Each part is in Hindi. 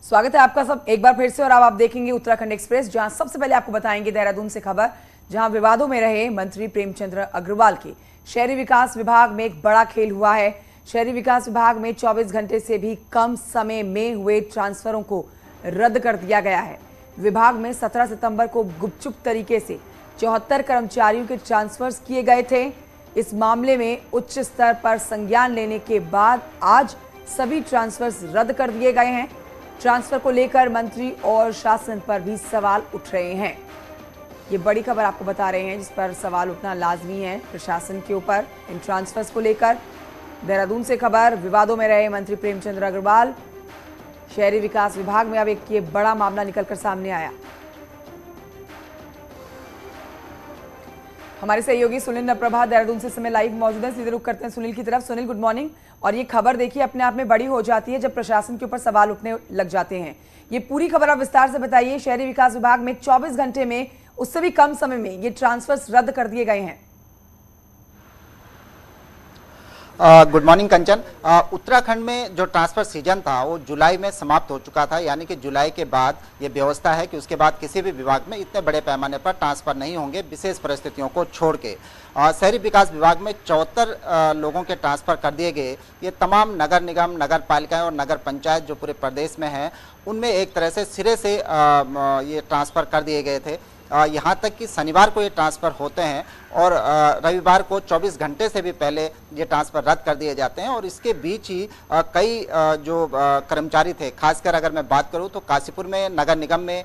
स्वागत है आपका सब एक बार फिर से। और अब आप देखेंगे उत्तराखंड एक्सप्रेस, जहां सबसे पहले आपको बताएंगे देहरादून से खबर, जहां विवादों में रहे मंत्री प्रेमचंद अग्रवाल की शहरी विकास विभाग में एक बड़ा खेल हुआ है। शहरी विकास विभाग में 24 घंटे से भी कम समय में हुए ट्रांसफरों को रद्द कर दिया गया है। विभाग में 17 सितंबर को गुपचुप तरीके से 74 कर्मचारियों के ट्रांसफर्स किए गए थे। इस मामले में उच्च स्तर पर संज्ञान लेने के बाद आज सभी ट्रांसफर्स रद्द कर दिए गए हैं। ट्रांसफर को लेकर मंत्री और शासन पर भी सवाल उठ रहे हैं। ये बड़ी खबर आपको बता रहे हैं जिस पर सवाल उठना लाजमी है प्रशासन के ऊपर। इन ट्रांसफर्स को लेकर देहरादून से खबर, विवादों में रहे मंत्री प्रेमचंद अग्रवाल, शहरी विकास विभाग में अब एक ये बड़ा मामला निकलकर सामने आया। हमारे सहयोगी सुनील नप्रभा देहरादून से समय लाइव मौजूद है। सीधे रुख करते हैं सुनील की तरफ। Sunil, good morning. और ये खबर देखिए अपने आप में बड़ी हो जाती है जब प्रशासन के ऊपर सवाल उठने लग जाते हैं। ये पूरी खबर आप विस्तार से बताइए। शहरी विकास विभाग में 24 घंटे में, उससे भी कम समय में ये ट्रांसफर्स रद्द कर दिए गए हैं। गुड मॉर्निंग कंचन। उत्तराखंड में जो ट्रांसफर सीजन था वो जुलाई में समाप्त हो चुका था, यानी कि जुलाई के बाद ये व्यवस्था है कि उसके बाद किसी भी विभाग में इतने बड़े पैमाने पर ट्रांसफर नहीं होंगे, विशेष परिस्थितियों को छोड़ के। शहरी विकास विभाग में 74 लोगों के ट्रांसफर कर दिए गए। ये तमाम नगर निगम, नगर पालिकाएं और नगर पंचायत जो पूरे प्रदेश में हैं उनमें एक तरह से सिरे से ये ट्रांसफर कर दिए गए थे। यहाँ तक कि शनिवार को ये ट्रांसफ़र होते हैं और रविवार को 24 घंटे से भी पहले ये ट्रांसफ़र रद्द कर दिए जाते हैं। और इसके बीच ही कई जो कर्मचारी थे, खासकर अगर मैं बात करूँ तो काशीपुर में नगर निगम में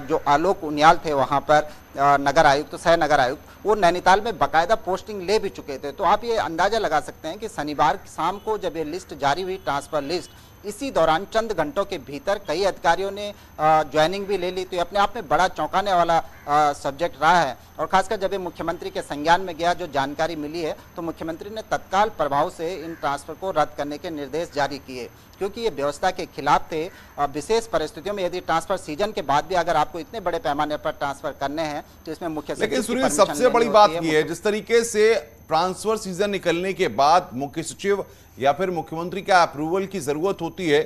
जो आलोक उनियाल थे वहाँ पर नगर आयुक्त, सह नगर आयुक्त, वो नैनीताल में बाकायदा पोस्टिंग ले भी चुके थे। तो आप ये अंदाज़ा लगा सकते हैं कि शनिवार शाम को जब ये लिस्ट जारी हुई, ट्रांसफ़र लिस्ट, इसी दौरान चंद घंटों के भीतर कई अधिकारियों ने ज्वाइनिंग भी ले ली। तो ये अपने आप में बड़ा चौंकाने वाला सब्जेक्ट रहा है। और खासकर जब ये मुख्यमंत्री के संज्ञान में गया, जो जानकारी मिली है, तो मुख्यमंत्री ने तत्काल प्रभाव से इन ट्रांसफर को रद्द करने के निर्देश जारी किए, क्योंकि ये व्यवस्था के खिलाफ थे। विशेष परिस्थितियों में यदि ट्रांसफर सीजन के बाद भी अगर आपको इतने बड़े पैमाने पर ट्रांसफर करने हैं तो इसमें मुख्य सचिव, लेकिन सुनील, सबसे बड़ी बात यह है जिस तरीके से ट्रांसफर सीजन निकलने के बाद मुख्य सचिव या फिर मुख्यमंत्री का अप्रूवल की जरूरत होती है,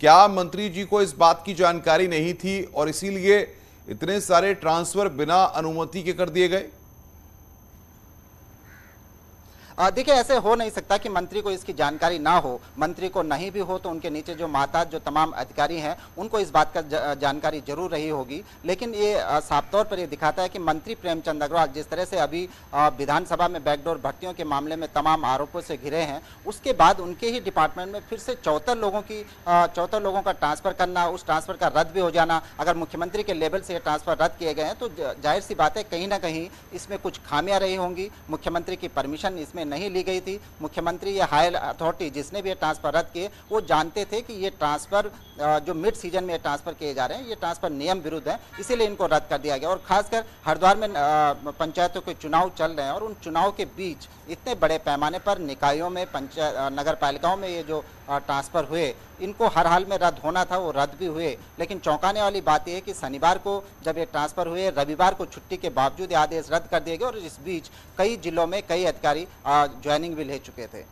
क्या मंत्री जी को इस बात की जानकारी नहीं थी और इसीलिए इतने सारे ट्रांसफर बिना अनुमति के कर दिए गए? देखिए, ऐसे हो नहीं सकता कि मंत्री को इसकी जानकारी ना हो। मंत्री को नहीं भी हो तो उनके नीचे जो माताज, जो तमाम अधिकारी हैं, उनको इस बात का जानकारी जरूर रही होगी। लेकिन ये साफ तौर पर ये दिखाता है कि मंत्री प्रेमचंद अग्रवाल जिस तरह से अभी विधानसभा में बैकडोर भर्तियों के मामले में तमाम आरोपों से घिरे हैं, उसके बाद उनके ही डिपार्टमेंट में फिर से 74 लोगों का ट्रांसफर करना, उस ट्रांसफर का रद्द भी हो जाना। अगर मुख्यमंत्री के लेवल से ये ट्रांसफर रद्द किए गए हैं तो जाहिर सी बात है कहीं ना कहीं इसमें कुछ खामियां रही होंगी। मुख्यमंत्री की परमिशन इसमें नहीं ली गई थी। मुख्यमंत्री या हायर अथॉरिटी जिसने भी ये ट्रांसफर रद्द किए, वो जानते थे कि ये ट्रांसफर जो मिड सीजन में ट्रांसफर किए जा रहे हैं, ये ट्रांसफर नियम विरुद्ध है, इसीलिए इनको रद्द कर दिया गया। और खासकर हरिद्वार में पंचायतों के चुनाव चल रहे हैं और उन चुनाव के बीच इतने बड़े पैमाने पर निकायों में, नगर पालिकाओं में ये जो ट्रांसफर हुए, इनको हर हाल में रद्द होना था, वो रद्द भी हुए। लेकिन चौंकाने वाली बात यह है कि शनिवार को जब ये ट्रांसफर हुए, रविवार को छुट्टी के बावजूद आदेश रद्द कर दिए गए और इस बीच कई जिलों में कई अधिकारी ज्वाइनिंग भी ले चुके थे।